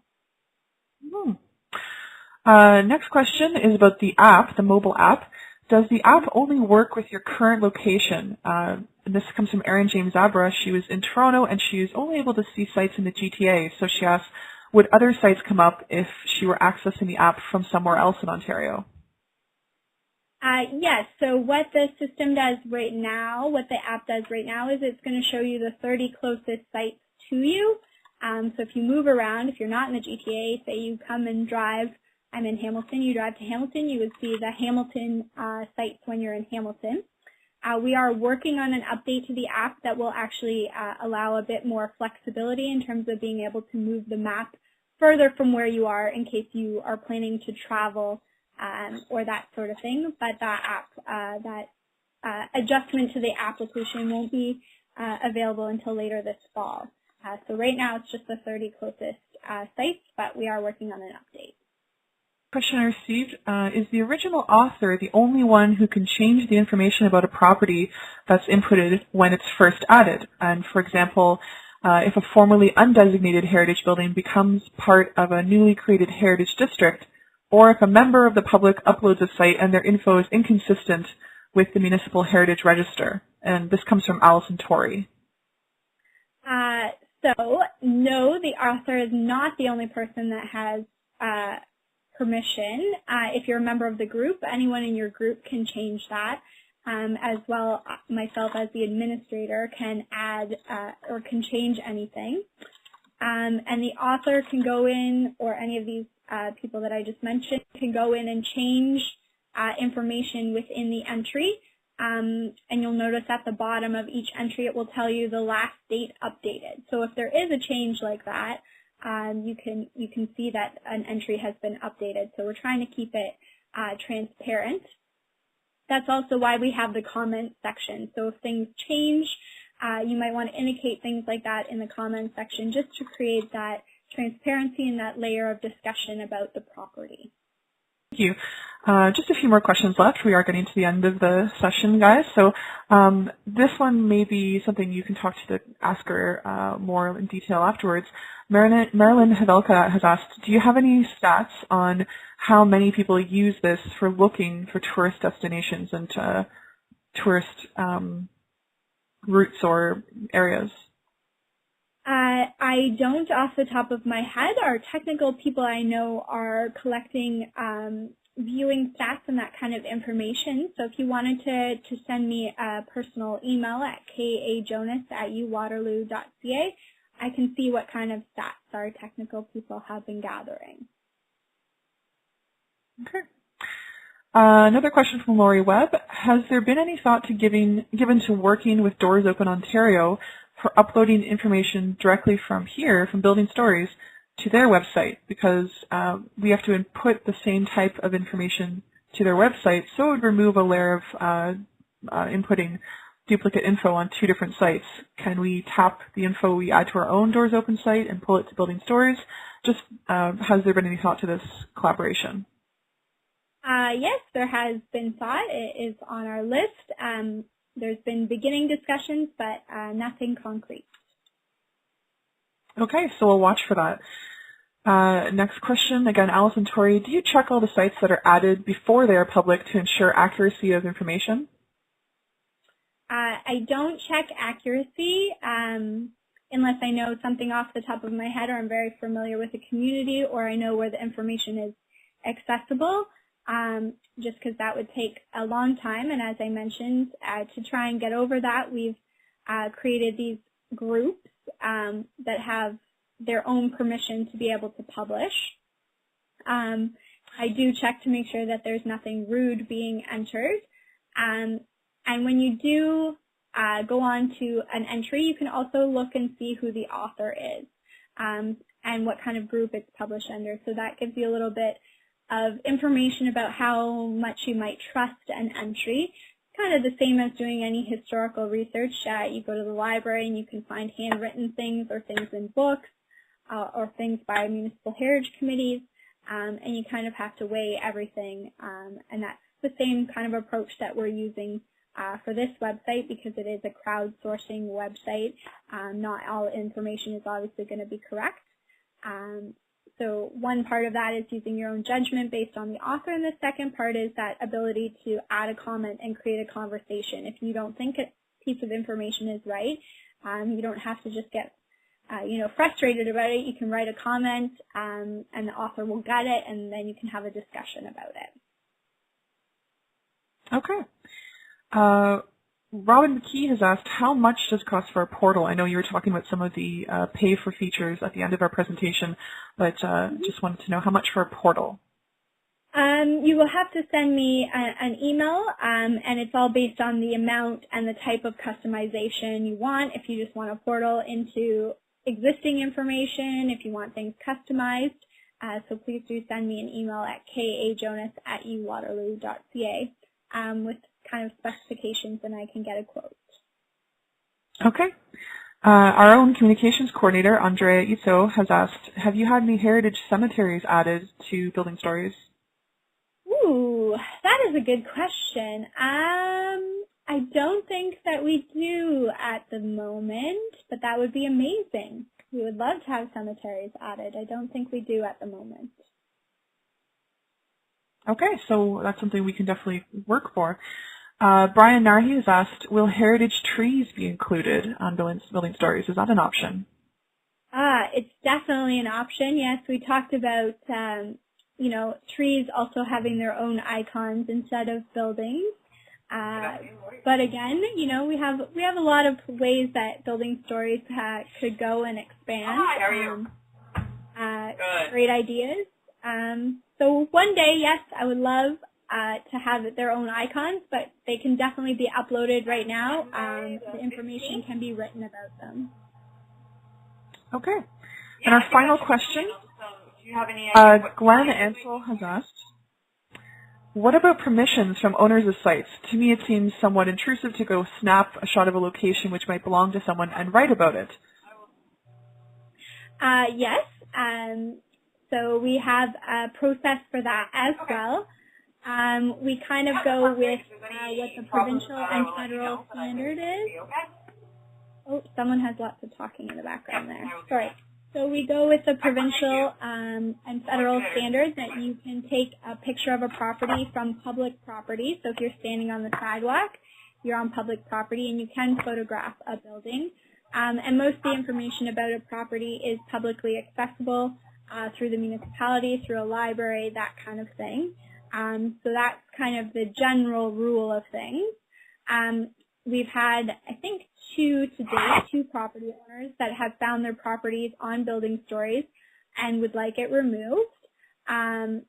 Next question is about the app, the mobile app. Does the app only work with your current location? And this comes from Erin James Abra. She was in Toronto, and she was only able to see sites in the GTA, so she asked, would other sites come up if she were accessing the app from somewhere else in Ontario? Yes, so what the system does right now, what the app does right now is it's going to show you the 30 closest sites to you. So if you move around, if you're not in the GTA, say you come and drive, I'm in Hamilton, you drive to Hamilton, you would see the Hamilton sites when you're in Hamilton. We are working on an update to the app that will actually allow a bit more flexibility in terms of being able to move the map further from where you are in case you are planning to travel or that sort of thing. But that app, adjustment to the application won't be available until later this fall. So right now it's just the 30 closest sites, but we are working on an update. Question I received, is the original author the only one who can change the information about a property that's inputted when it's first added? And for example, if a formerly undesignated heritage building becomes part of a newly created heritage district, or if a member of the public uploads a site and their info is inconsistent with the Municipal Heritage Register. And this comes from Alison Torrey. So, no, the author is not the only person that has permission. If you're a member of the group, anyone in your group can change that. As well, myself as the administrator can add or can change anything. And the author can go in, or any of these people that I just mentioned, can go in and change information within the entry. And you'll notice at the bottom of each entry it will tell you the last date updated. So if there is a change like that, you can see that an entry has been updated. So we're trying to keep it transparent. That's also why we have the comment section. So if things change, you might want to indicate things like that in the comment section just to create that transparency and that layer of discussion about the property. Thank you. Just a few more questions left. We are getting to the end of the session, guys. So this one may be something you can talk to the asker more in detail afterwards. Marilyn Havelka has asked, do you have any stats on how many people use this for looking for tourist destinations and tourist routes or areas? I don't off the top of my head. Our technical people I know are collecting viewing stats and that kind of information. So if you wanted to send me a personal email at kajonas@uwaterloo.ca, I can see what kind of stats our technical people have been gathering. Okay. Another question from Lori Webb. Has there been any thought to given to working with Doors Open Ontario for uploading information directly from here, from Building Stories, to their website? Because we have to input the same type of information to their website, so it would remove a layer of inputting duplicate info on two different sites. Can we tap the info we add to our own Doors Open site and pull it to Building Stories? Just has there been any thought to this collaboration? Yes, there has been thought. It is on our list. There's been beginning discussions, but nothing concrete. Okay, so we'll watch for that. Next question, again, Alison Torrey. Do you check all the sites that are added before they are public to ensure accuracy of information? I don't check accuracy unless I know something off the top of my head, or I'm very familiar with the community, or I know where the information is accessible. Just because that would take a long time, and as I mentioned, to try and get over that, we've created these groups that have their own permission to be able to publish. I do check to make sure that there's nothing rude being entered, and when you do go on to an entry, you can also look and see who the author is and what kind of group it's published under, so that gives you a little bit of information about how much you might trust an entry. kind of the same as doing any historical research. You go to the library and you can find handwritten things or things in books or things by municipal heritage committees, and you kind of have to weigh everything, and that's the same kind of approach that we're using for this website, because it is a crowdsourcing website. Not all information is obviously going to be correct. So one part of that is using your own judgment based on the author, and the second part is that ability to add a comment and create a conversation. If you don't think a piece of information is right, you don't have to just get frustrated about it. You can write a comment, and the author will get it, and then you can have a discussion about it. Okay. Robin McKee has asked, how much does it cost for a portal? I know you were talking about some of the pay for features at the end of our presentation, but just wanted to know how much for a portal. You will have to send me an email, and it's all based on the amount and the type of customization you want. If you just want a portal into existing information, if you want things customized, so please do send me an email at kajonas@uwaterloo.ca with kind of specifications, and I can get a quote. Okay. Our own communications coordinator, Andrea Ito, has asked, have you had any heritage cemeteries added to building stories? Ooh, that is a good question. I don't think that we do at the moment, but that would be amazing. We would love to have cemeteries added. I don't think we do at the moment. Okay, so that's something we can definitely work for. Brian Narhi has asked, will heritage trees be included on building stories? Is that an option? It's definitely an option. Yes, we talked about, trees also having their own icons instead of buildings. But again, we have a lot of ways that building stories could go and expand. Hi, how are you? Good. Great ideas. So one day, yes, I would love to have their own icons, but they can definitely be uploaded right now. The information can be written about them. Okay. And our final question, Do you have any idea Glenn Ansel has asked, what about permissions from owners of sites? To me, it seems somewhat intrusive to go snap a shot of a location which might belong to someone and write about it. Yes. So we have a process for that as well. We kind of go with what the provincial and federal standard is. Oh, someone has lots of talking in the background there. Sorry. So we go with the provincial and federal standards that you can take a picture of a property from public property. So if you're standing on the sidewalk, you're on public property, and you can photograph a building. And most of the information about a property is publicly accessible through the municipality, through a library, that kind of thing. So that's kind of the general rule of things. We've had, I think, two property owners that have found their properties on building stories and would like it removed. And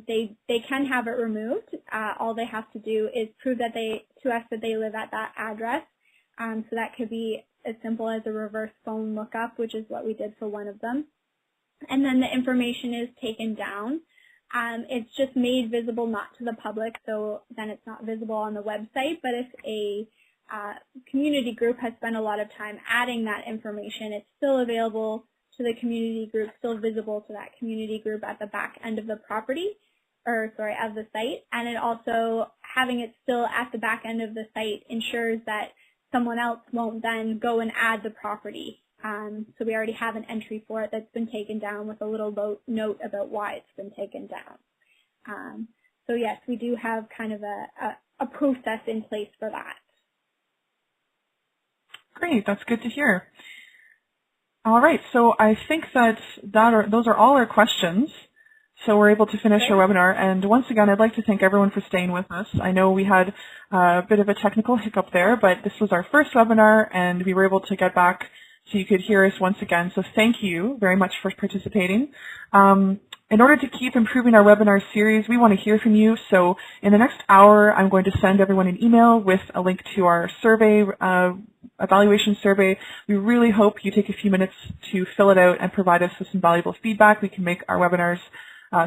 they can have it removed. All they have to do is prove that to us that they live at that address. So that could be as simple as a reverse phone lookup, which is what we did for one of them. And then the information is taken down. It's just made visible not to the public, so then it's not visible on the website. But if a community group has spent a lot of time adding that information, it's still available to the community group, still visible to that community group at the back end of the of the site. And it also, having it still at the back end of the site ensures that someone else won't then go and add the property. So we already have an entry for it that's been taken down with a little note about why it's been taken down. So yes, we do have kind of a process in place for that. Great, that's good to hear. All right, so I think those are all our questions. So we're able to finish our webinar. And once again, I'd like to thank everyone for staying with us. I know we had a bit of a technical hiccup there, but this was our first webinar, and we were able to get back so you could hear us once again. So thank you very much for participating. In order to keep improving our webinar series, we want to hear from you. So in the next hour, I'm going to send everyone an email with a link to our survey, evaluation survey. We really hope you take a few minutes to fill it out and provide us with some valuable feedback. We can make our webinars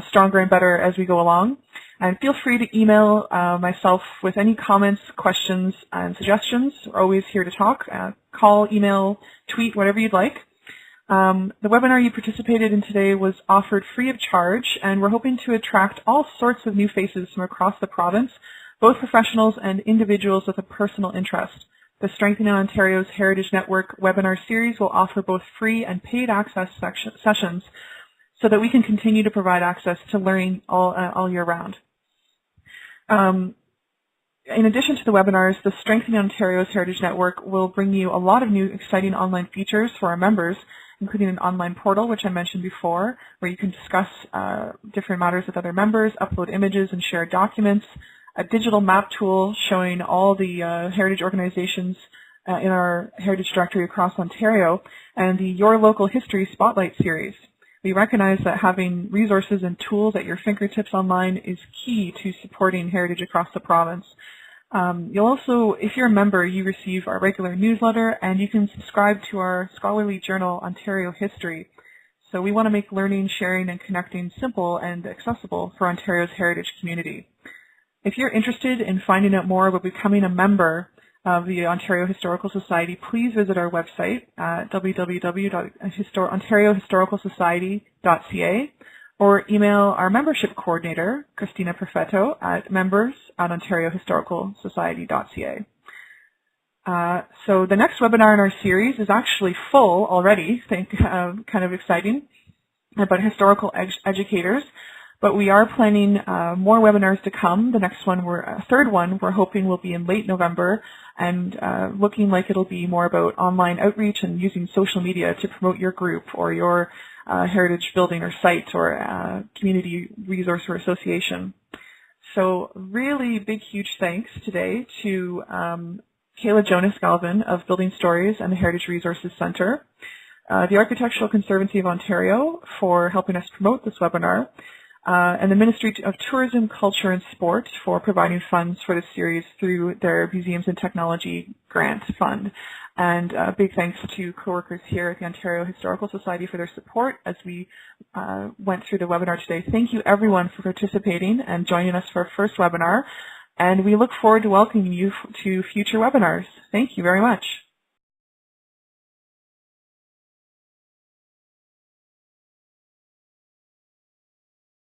stronger and better as we go along. And feel free to email myself with any comments, questions, and suggestions. We're always here to talk. Call, email, tweet, whatever you'd like. The webinar you participated in today was offered free of charge, and we're hoping to attract all sorts of new faces from across the province, both professionals and individuals with a personal interest. The Strengthening Ontario's Heritage Network webinar series will offer both free and paid access sessions so that we can continue to provide access to learning all year round. In addition to the webinars, the Strengthening Ontario's Heritage Network will bring you a lot of new exciting online features for our members, including an online portal, which I mentioned before, where you can discuss different matters with other members, upload images and share documents, a digital map tool showing all the heritage organizations in our heritage directory across Ontario, and the Your Local History Spotlight series. We recognize that having resources and tools at your fingertips online is key to supporting heritage across the province. You'll also, if you're a member, you receive our regular newsletter, and you can subscribe to our scholarly journal, Ontario History. So we want to make learning, sharing, and connecting simple and accessible for Ontario's heritage community. If you're interested in finding out more about becoming a member of the Ontario Historical Society, please visit our website at www.ontariohistoricalsociety.ca or email our membership coordinator, Christina Perfetto, at members@ontariohistoricalsociety.ca. So the next webinar in our series is actually full already, kind of exciting, about historical educators. But we are planning more webinars to come. The next one, third one, we're hoping will be in late November, and looking like it'll be more about online outreach and using social media to promote your group or your heritage building or site or community resource or association. So really big, huge thanks today to Kayla Jonas-Galvin of Building Stories and the Heritage Resources Centre, the Architectural Conservancy of Ontario for helping us promote this webinar, and the Ministry of Tourism, Culture and Sport for providing funds for this series through their Museums and Technology Grant Fund. And big thanks to co-workers here at the Ontario Historical Society for their support as we went through the webinar today. Thank you everyone for participating and joining us for our first webinar, and we look forward to welcoming you to future webinars. Thank you very much.